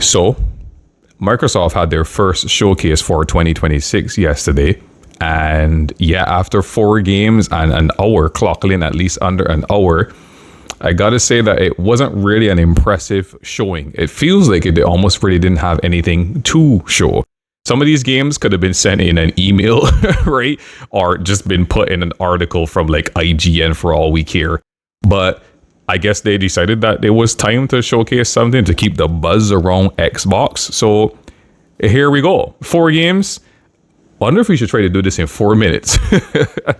So, Microsoft had their first showcase for 2026 yesterday. And yeah, after 4 games and an hour, clocking in at least under an hour, I gotta say that it wasn't really an impressive showing. It feels like it almost really didn't have anything to show. Some of these games could have been sent in an email, right? Or just been put in an article from like IGN for all we care. But I guess they decided that it was time to showcase something to keep the buzz around Xbox. So here we go. 4 games. Wonder if we should try to do this in 4 minutes.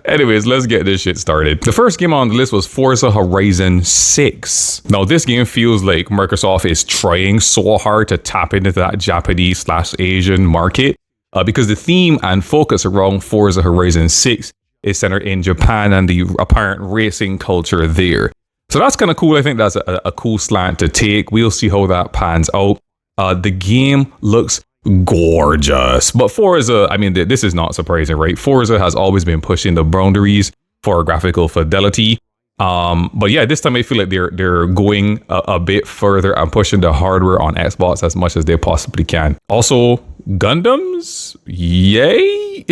Anyways, let's get this shit started. The first game on the list was Forza Horizon 6. Now, this game feels like Microsoft is trying so hard to tap into that Japanese/Asian market because the theme and focus around Forza Horizon 6 is centered in Japan and the apparent racing culture there. So that's kind of cool. I think that's a cool slant to take. We'll see how that pans out. The game looks gorgeous. But Forza, I mean, this is not surprising, right? Forza has always been pushing the boundaries for graphical fidelity. But yeah, this time I feel like they're going a bit further and pushing the hardware on Xbox as much as they possibly can. Also, Gundams? Yay!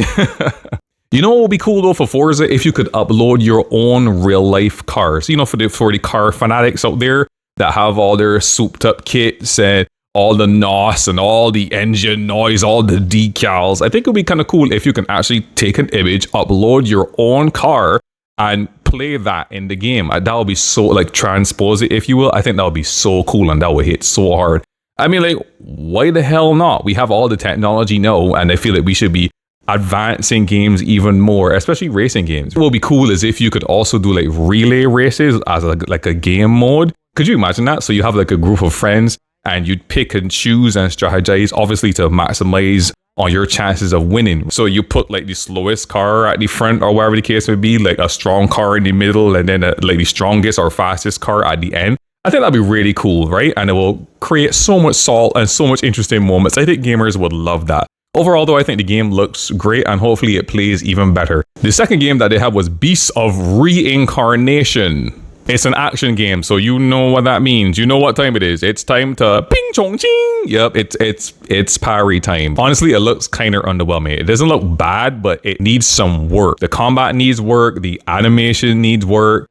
You know what would be cool though for Forza? If you could upload your own real life cars. You know, for the car fanatics out there that have all their souped up kits and all the NOS and all the engine noise, all the decals. I think it would be kind of cool if you can actually take an image, upload your own car, and play that in the game. That would be so, like, transpose it, if you will. I think that would be so cool and that would hit so hard. I mean, like, why the hell not? We have all the technology now, and I feel like we should be advancing games even more, especially racing games. What would be cool is if you could also do like relay races as like a game mode. Could you imagine that? So you have like a group of friends and you'd pick and choose and strategize, obviously, to maximize on your chances of winning. So you put like the slowest car at the front or wherever the case may be, like a strong car in the middle, and then like the strongest or fastest car at the end. I think that'd be really cool, right? And it will create so much salt and so much interesting moments. I think gamers would love that. Overall, though, I think the game looks great and hopefully it plays even better. The second game that they had was Beasts of Reincarnation. It's an action game, so you know what that means. You know what time it is. It's time to ping chong ching. Yep, it's parry time. Honestly, it looks kind of underwhelming. It doesn't look bad, but it needs some work. The combat needs work. The animation needs work.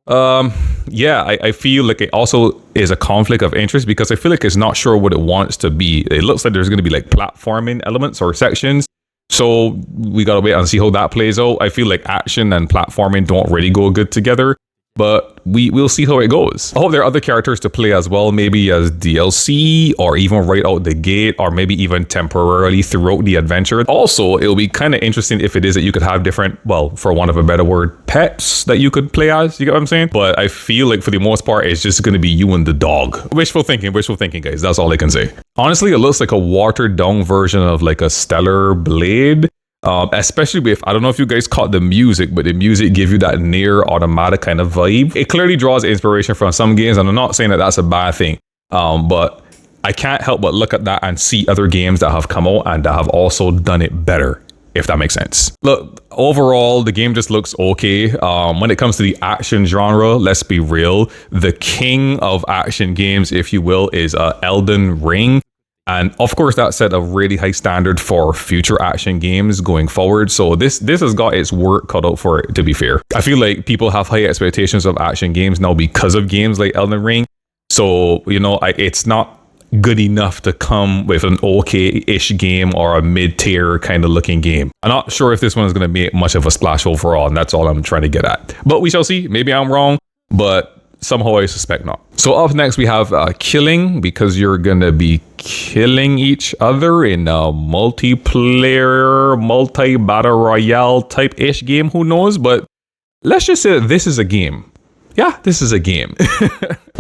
Yeah, I feel like it also is a conflict of interest because I feel like it's not sure what it wants to be. It looks like there's going to be like platforming elements or sections. So we got to wait and see how that plays out. I feel like action and platforming don't really go good together. But we'll see how it goes. I hope there are other characters to play as well, maybe as DLC or even right out the gate or maybe even temporarily throughout the adventure. Also, it'll be kind of interesting if it is that you could have different, well, for want of a better word, pets that you could play as. You get what I'm saying? But I feel like for the most part, it's just going to be you and the dog. Wishful thinking, guys. That's all I can say. Honestly, it looks like a watered down version of like a Stellar Blade. Especially with, I don't know if you guys caught the music, but the music gives you that near automata kind of vibe. It clearly draws inspiration from some games, and I'm not saying that that's a bad thing, but I can't help but look at that and see other games that have come out and that have also done it better, if that makes sense. Look, overall, the game just looks okay. When it comes to the action genre, let's be real, the king of action games, if you will, is Elden Ring. And of course, that set a really high standard for future action games going forward. So this has got its work cut out for it, to be fair. I feel like people have high expectations of action games now because of games like Elden Ring. So, you know, it's not good enough to come with an okay-ish game or a mid-tier kind of looking game. I'm not sure if this one is going to make much of a splash overall, and that's all I'm trying to get at. But we shall see. Maybe I'm wrong, but somehow I suspect not. So up next we have killing, because you're gonna be killing each other in a multiplayer, multi-battle royale type-ish game, who knows? But let's just say that this is a game. Yeah, this is a game.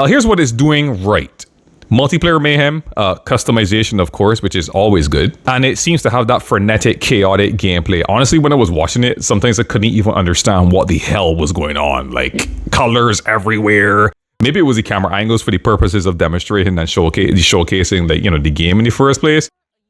Here's what it's doing right. Multiplayer mayhem, customization, of course, which is always good. And it seems to have that frenetic, chaotic gameplay. Honestly, when I was watching it, sometimes I couldn't even understand what the hell was going on. Like, colors everywhere. Maybe it was the camera angles for the purposes of demonstrating and showcasing the game in the first place.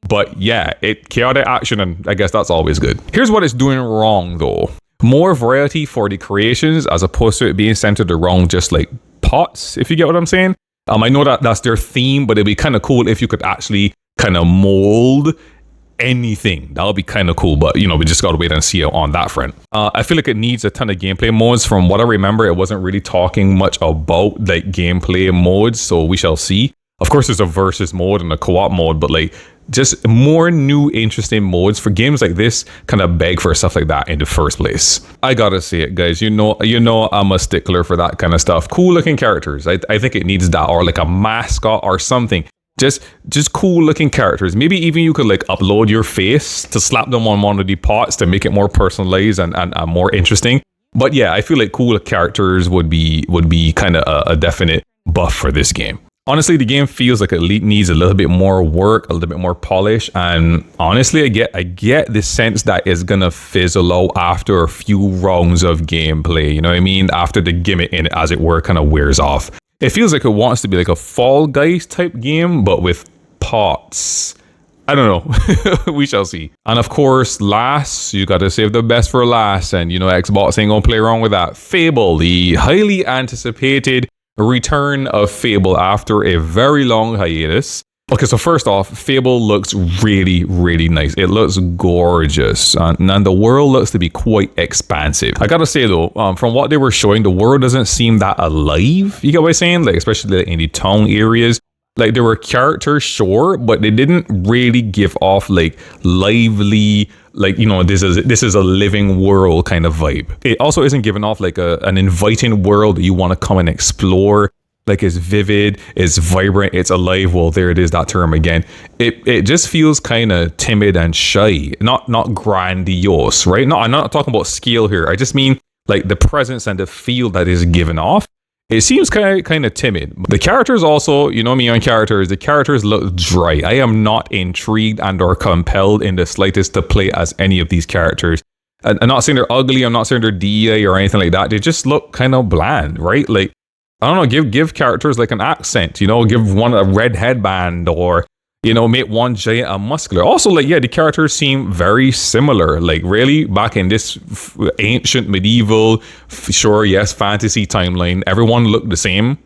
But yeah, chaotic action, and I guess that's always good. Here's what it's doing wrong, though. More variety for the creations, as opposed to it being centered around just like pots, if you get what I'm saying. I know that that's their theme, but it'd be kind of cool if you could actually kind of mold anything. That would be kind of cool, but you know, we just gotta wait and see on that front. I feel like it needs a ton of gameplay modes. From what I remember, it wasn't really talking much about like gameplay modes, so we shall see. Of course, there's a versus mode and a co-op mode, but like just more new interesting modes for games like this kind of beg for stuff like that in the first place. I gotta say it, guys. You know I'm a stickler for that kind of stuff. Cool looking characters. I think it needs that, or like a mascot or something. Just cool looking characters. Maybe even you could like upload your face to slap them on one of the pots to make it more personalized and more interesting. But yeah, I feel like cool characters would be kind of a definite buff for this game. Honestly, the game feels like it needs a little bit more work, a little bit more polish, and honestly, I get the sense that it's gonna fizzle out after a few rounds of gameplay. You know what I mean? After the gimmick in it, as it were, kind of wears off. It feels like it wants to be like a Fall Guys type game, but with pots. I don't know. We shall see. And of course, last, you gotta save the best for last, and you know Xbox ain't gonna play around with that. Fable, the highly anticipated return of Fable after a very long hiatus. Okay, so first off, Fable looks really, really nice. It looks gorgeous, and the world looks to be quite expansive. I gotta say though, from what they were showing, the world doesn't seem that alive. You get what I'm saying? Like, especially in the town areas. Like, there were characters, sure, but they didn't really give off like lively, like, you know, this is a living world kind of vibe. It also isn't giving off like an inviting world that you want to come and explore. Like, it's vivid, it's vibrant, it's alive. Well, there it is, that term again. It just feels kind of timid and shy, not grandiose, right? No, I'm not talking about scale here. I just mean like the presence and the feel that is given off. It seems kind of timid. The characters also, you know me on characters, the characters look dry. I am not intrigued and or compelled in the slightest to play as any of these characters. I'm not saying they're ugly, I'm not saying they're DEA or anything like that. They just look kind of bland, right? Like, I don't know, give characters like an accent, you know, give one a red headband, or, you know, make one giant and muscular. Also, like, yeah, the characters seem very similar. Like, really, back in this ancient medieval, sure, yes, fantasy timeline, everyone looked the same.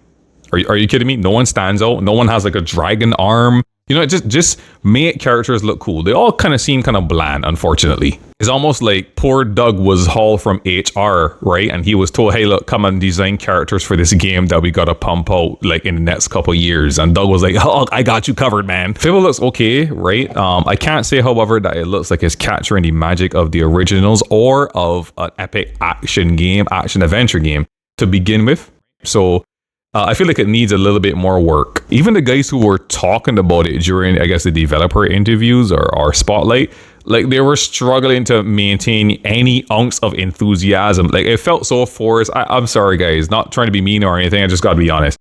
Are you kidding me? No one stands out. No one has like a dragon arm. You know, just make characters look cool. They all kind of seem kind of bland, unfortunately. It's almost like poor Doug was hauled from HR, right? And he was told, hey, look, come and design characters for this game that we gotta pump out like in the next couple of years. And Doug was like, oh, I got you covered, man. Fable looks okay, right? I can't say, however, that it looks like it's capturing the magic of the originals or of an epic action adventure game to begin with. So I feel like it needs a little bit more work. Even the guys who were talking about it during, I guess, the developer interviews or spotlight, like, they were struggling to maintain any ounce of enthusiasm. Like, it felt so forced. I'm sorry, guys, not trying to be mean or anything. I just gotta be honest.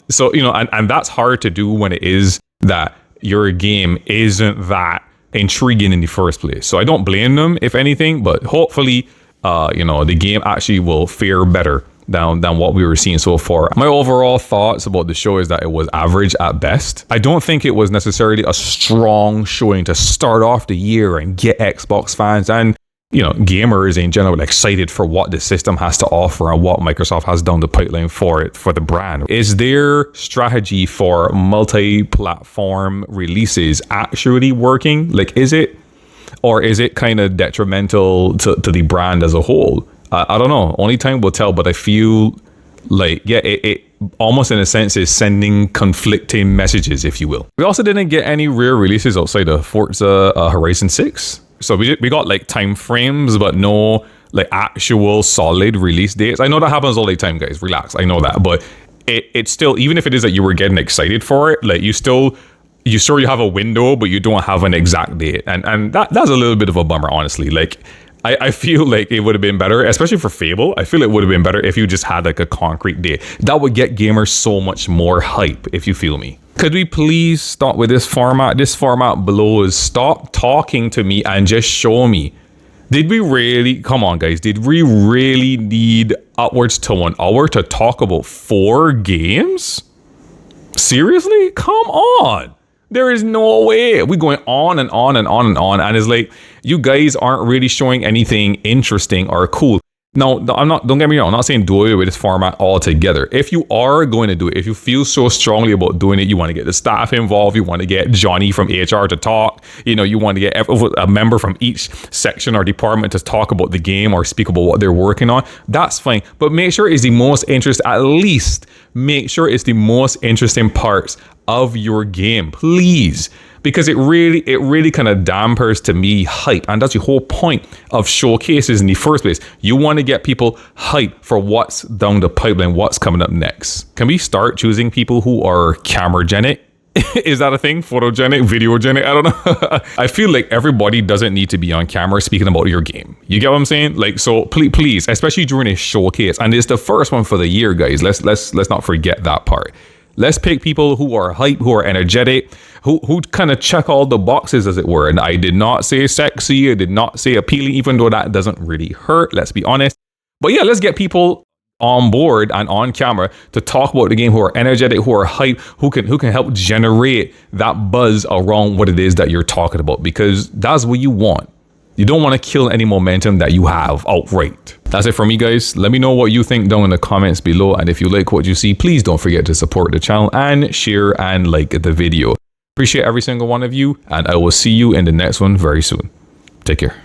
So, you know, and that's hard to do when it is that your game isn't that intriguing in the first place. So I don't blame them, if anything, but hopefully, you know, the game actually will fare better than what we were seeing so far. My overall thoughts about the show is that it was average at best. I don't think it was necessarily a strong showing to start off the year and get Xbox fans and, you know, gamers in general excited for what the system has to offer and what Microsoft has done the pipeline for it, for the brand. Is their strategy for multi-platform releases actually working? Like, is it? Or is it kind of detrimental to the brand as a whole? I don't know. Only time will tell, but I feel like, yeah, it almost in a sense is sending conflicting messages, if you will. We also didn't get any real releases outside of Forza Horizon 6. So we got like time frames, but no like actual solid release dates. I know that happens all the time, guys. Relax. I know that. But it's still, even if it is that you were getting excited for it, like you have a window, but you don't have an exact date. And that's a little bit of a bummer, honestly. Like, I feel like it would have been better, especially for Fable. I feel it would have been better if you just had like a concrete date. That would get gamers so much more hype, if you feel me. Could we please stop with this format? This format blows. Stop talking to me and just show me. Did we really, come on guys, did we really need upwards to 1 hour to talk about 4 games? Seriously? Come on. There is no way. We're going on and on and on and on. And it's like, you guys aren't really showing anything interesting or cool. Now, I'm not, don't get me wrong, I'm not saying do away with this format altogether. If you are going to do it, if you feel so strongly about doing it, you want to get the staff involved, you want to get Johnny from HR to talk, you want to get a member from each section or department to talk about the game or speak about what they're working on, that's fine. But make sure it's the most interesting, at least make sure it's the most interesting parts of your game, please. Because it really kind of dampers to me hype, and that's the whole point of showcases in the first place. You want to get people hype for what's down the pipeline, what's coming up next. Can we start choosing people who are cameragenic? Is that a thing? Photogenic, videogenic? I don't know. I feel like everybody doesn't need to be on camera speaking about your game. You get what I'm saying? Like, so please, especially during a showcase, and it's the first one for the year, guys. Let's not forget that part. Let's pick people who are hype, who are energetic, who kind of check all the boxes, as it were. And I did not say sexy, I did not say appealing, even though that doesn't really hurt, let's be honest. But yeah, let's get people on board and on camera to talk about the game, who are energetic, who are hype, who can help generate that buzz around what it is that you're talking about, because that's what you want. You don't want to kill any momentum that you have outright. That's it for me, guys. Let me know what you think down in the comments below. And if you like what you see, please don't forget to support the channel and share and like the video. Appreciate every single one of you, and I will see you in the next one very soon. Take care.